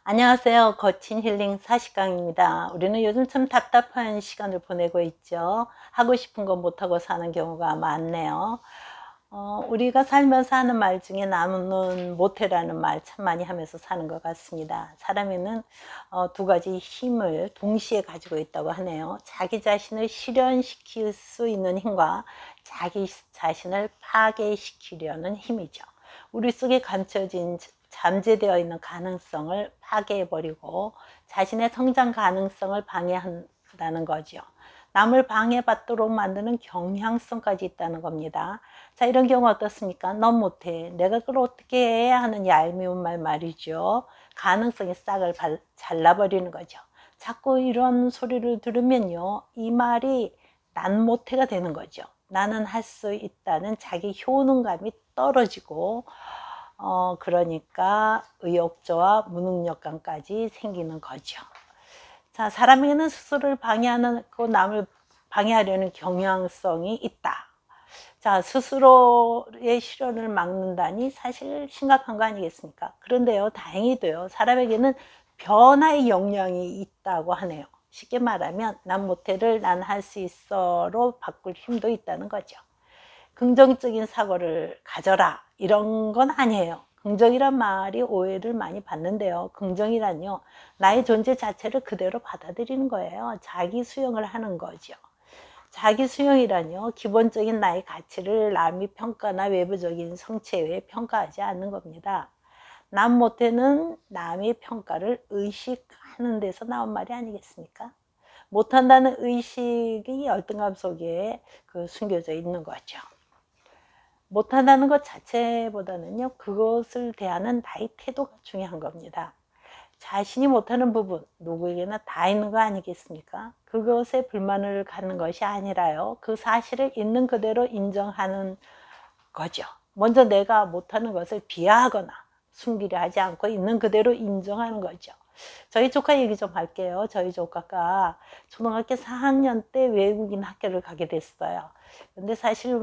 안녕하세요. 거친 힐링 사시강입니다. 우리는 요즘 참 답답한 시간을 보내고 있죠. 하고 싶은 거 못하고 사는 경우가 많네요. 우리가 살면서 하는 말 중에 나는 못해라는 말 참 많이 하면서 사는 것 같습니다. 사람에는 두 가지 힘을 동시에 가지고 있다고 하네요. 자기 자신을 실현시킬 수 있는 힘과 자기 자신을 파괴시키려는 힘이죠. 우리 속에 감춰진 잠재되어 있는 가능성을 파괴해버리고 자신의 성장 가능성을 방해한다는 거죠. 남을 방해받도록 만드는 경향성까지 있다는 겁니다. 자, 이런 경우 어떻습니까? 넌 못해. 내가 그걸 어떻게 해? 하는 얄미운 말 말이죠. 가능성의 싹을 잘라버리는 거죠. 자꾸 이런 소리를 들으면요, 이 말이 난 못해가 되는 거죠. 나는 할 수 있다는 자기 효능감이 떨어지고 그러니까 의욕저하, 무능력감까지 생기는 거죠. 자, 사람에게는 스스로를 방해하는 남을 방해하려는 경향성이 있다. 자, 스스로의 실현을 막는다니 사실 심각한 거 아니겠습니까? 그런데요, 다행히도요, 사람에게는 변화의 역량이 있다고 하네요. 쉽게 말하면 난 못해를 난 할 수 있어로 바꿀 힘도 있다는 거죠. 긍정적인 사고를 가져라 이런 건 아니에요. 긍정이란 말이 오해를 많이 받는데요. 긍정이란요, 나의 존재 자체를 그대로 받아들이는 거예요. 자기 수용을 하는 거죠. 자기 수용이란요, 기본적인 나의 가치를 남이 평가나 외부적인 성체에 의해 평가하지 않는 겁니다. 남 못해는 남의 평가를 의식하는 데서 나온 말이 아니겠습니까? 못한다는 의식이 열등감 속에 숨겨져 있는 거죠. 못한다는 것 자체보다는요, 그것을 대하는 나의 태도가 중요한 겁니다. 자신이 못하는 부분 누구에게나 다 있는 거 아니겠습니까? 그것에 불만을 갖는 것이 아니라요, 그 사실을 있는 그대로 인정하는 거죠. 먼저 내가 못하는 것을 비하하거나 숨기려 하지 않고 있는 그대로 인정하는 거죠. 저희 조카 얘기 좀 할게요. 저희 조카가 초등학교 4학년 때 외국인 학교를 가게 됐어요. 근데 사실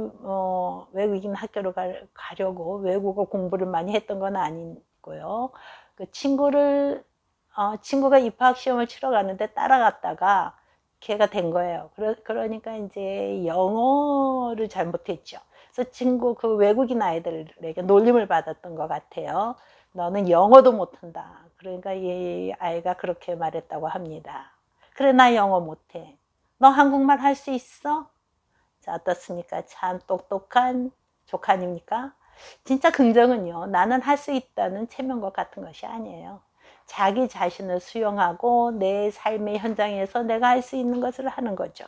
외국인 학교를 가려고 외국어 공부를 많이 했던 건 아니고요. 그 친구가 입학 시험을 치러 가는데 따라갔다가 걔가 된 거예요. 그러니까 이제 영어를 잘못했죠. 그래서 그 외국인 아이들에게 놀림을 받았던 것 같아요. 너는 영어도 못한다. 그러니까 이 아이가 그렇게 말했다고 합니다. 그래, 나 영어 못해. 너 한국말 할 수 있어? 자, 어떻습니까? 참 똑똑한 조카 아닙니까? 진짜 긍정은요, 나는 할 수 있다는 체면과 같은 것이 아니에요. 자기 자신을 수용하고 내 삶의 현장에서 내가 할 수 있는 것을 하는 거죠.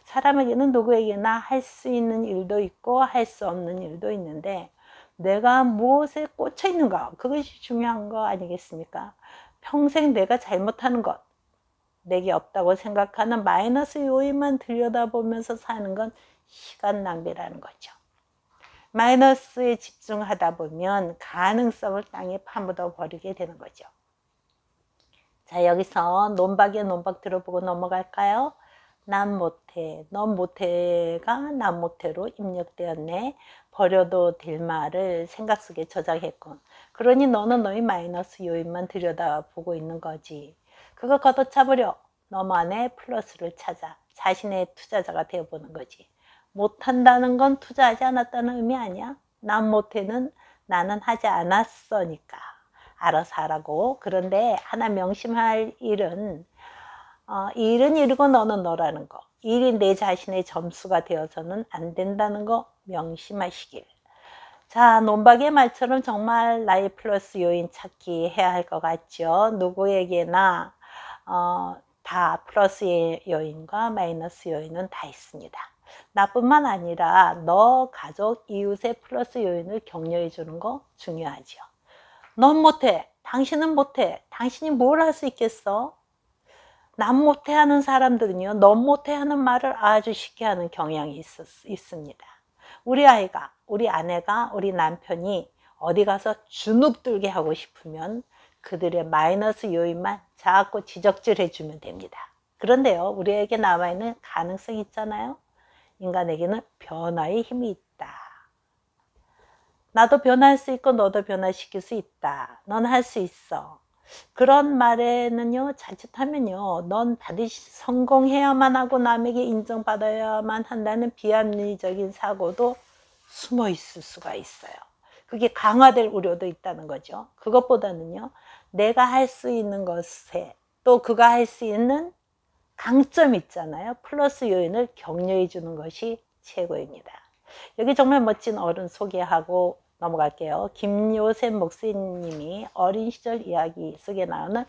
사람에게는 누구에게나 할 수 있는 일도 있고 할 수 없는 일도 있는데, 내가 무엇에 꽂혀 있는가, 그것이 중요한 거 아니겠습니까? 평생 내가 잘못하는 것, 내게 없다고 생각하는 마이너스 요인만 들여다보면서 사는 건 시간 낭비라는 거죠. 마이너스에 집중하다 보면 가능성을 땅에 파묻어 버리게 되는 거죠. 자, 여기서 논박에 논박 들어보고 넘어갈까요? 난 못해, 넌 못해가 난 못해로 입력되었네. 버려도 될 말을 생각 속에 저장했군. 그러니 너는 너의 마이너스 요인만 들여다보고 있는 거지. 그거 걷어차버려. 너만의 플러스를 찾아 자신의 투자자가 되어보는 거지. 못한다는 건 투자하지 않았다는 의미 아니야. 난 못해는 나는 하지 않았으니까 알아서 하라고. 그런데 하나 명심할 일은 일은 일이고 너는 너라는 거. 일이 내 자신의 점수가 되어서는 안 된다는 거 명심하시길. 자, 논박의 말처럼 정말 나의 플러스 요인 찾기 해야 할 것 같죠. 누구에게나 다 플러스 요인과 마이너스 요인은 다 있습니다. 나뿐만 아니라 너 가족 이웃의 플러스 요인을 격려해 주는 거 중요하죠. 넌 못해, 당신은 못해, 당신이 뭘 할 수 있겠어? 남 못해 하는 사람들은요, 넌 못해 하는 말을 아주 쉽게 하는 경향이 있습니다. 우리 아내가, 우리 남편이 어디 가서 주눅들게 하고 싶으면 그들의 마이너스 요인만 자꾸 지적질 해주면 됩니다. 그런데요, 우리에게 남아있는 가능성이 있잖아요. 인간에게는 변화의 힘이 있다. 나도 변화할 수 있고 너도 변화시킬 수 있다. 넌 할 수 있어. 그런 말에는요, 자칫하면요, 넌 반드시 성공해야만 하고 남에게 인정받아야만 한다는 비합리적인 사고도 숨어 있을 수가 있어요. 그게 강화될 우려도 있다는 거죠. 그것보다는요, 내가 할 수 있는 것에 또 그가 할 수 있는 강점 있잖아요. 플러스 요인을 격려해 주는 것이 최고입니다. 여기 정말 멋진 어른 소개하고 넘어갈게요. 김요셉 목사님이 어린 시절 이야기 속에 나오는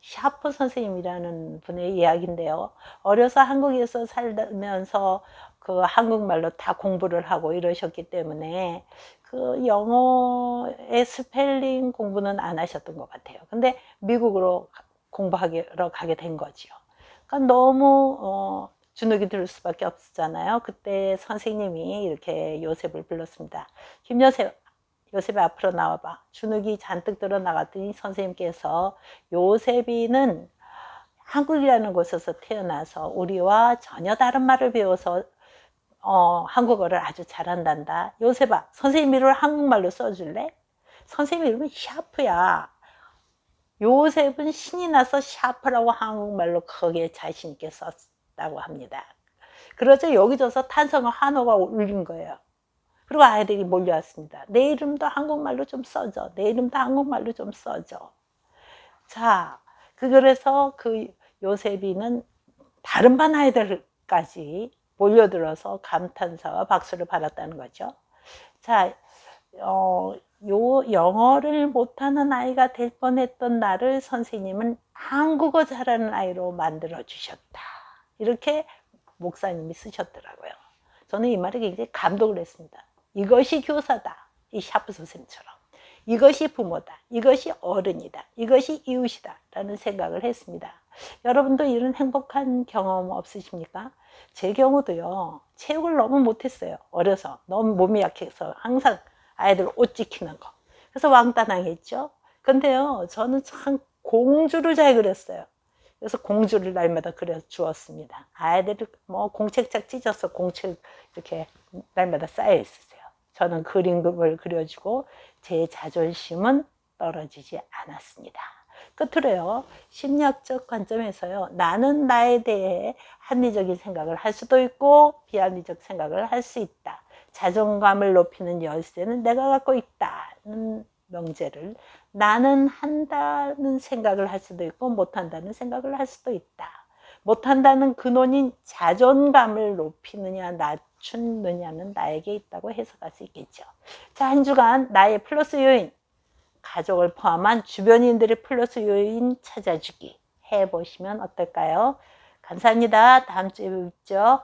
샤프 선생님이라는 분의 이야기인데요. 어려서 한국에서 살면서 그 한국말로 다 공부를 하고 이러셨기 때문에 그 영어의 스펠링 공부는 안 하셨던 것 같아요. 근데 미국으로 공부하러 가게 된 거죠. 그러니까 너무 주눅이 들 수밖에 없었잖아요. 그때 선생님이 이렇게 요셉을 불렀습니다. 김요셉, 요셉이 앞으로 나와봐. 주눅이 잔뜩 들어 나갔더니 선생님께서 요셉이는 한국이라는 곳에서 태어나서 우리와 전혀 다른 말을 배워서 한국어를 아주 잘한단다. 요셉아, 선생님 이름을 한국말로 써줄래? 선생님 이름은 샤프야. 요셉은 신이 나서 샤프라고 한국말로 크게 자신 있게 썼다고 합니다. 그러자 여기저기서 탄성을 한호가 울린 거예요. 그리고 아이들이 몰려왔습니다. 내 이름도 한국말로 좀 써줘. 내 이름도 한국말로 좀 써줘. 자, 그래서 그 요셉이는 다른 반 아이들까지 몰려들어서 감탄사와 박수를 받았다는 거죠. 자, 영어를 못하는 아이가 될 뻔했던 나를 선생님은 한국어 잘하는 아이로 만들어 주셨다. 이렇게 목사님이 쓰셨더라고요. 저는 이 말에 굉장히 감동을 했습니다. 이것이 교사다. 이 샤프 선생님처럼. 이것이 부모다. 이것이 어른이다. 이것이 이웃이다. 라는 생각을 했습니다. 여러분도 이런 행복한 경험 없으십니까? 제 경우도요. 체육을 너무 못했어요. 어려서. 너무 몸이 약해서 항상 아이들 옷 지키는 거. 그래서 왕따 당했죠. 근데요. 저는 참 공주를 잘 그렸어요. 그래서 공주를 날마다 그려 주었습니다. 아이들이 뭐 공책짝 찢어서 공책 이렇게 날마다 쌓여 있으세요. 저는 그림을 그려주고 제 자존심은 떨어지지 않았습니다. 끝으로요, 심리학적 관점에서요, 나는 나에 대해 합리적인 생각을 할 수도 있고 비합리적 생각을 할 수 있다. 자존감을 높이는 열쇠는 내가 갖고 있다는 명제를 나는 한다는 생각을 할 수도 있고 못한다는 생각을 할 수도 있다. 못한다는 근원인 자존감을 높이느냐 낮추느냐는 나에게 있다고 해석할 수 있겠죠. 자, 한 주간 나의 플러스 요인, 가족을 포함한 주변인들의 플러스 요인 찾아주기 해보시면 어떨까요? 감사합니다. 다음 주에 뵙죠.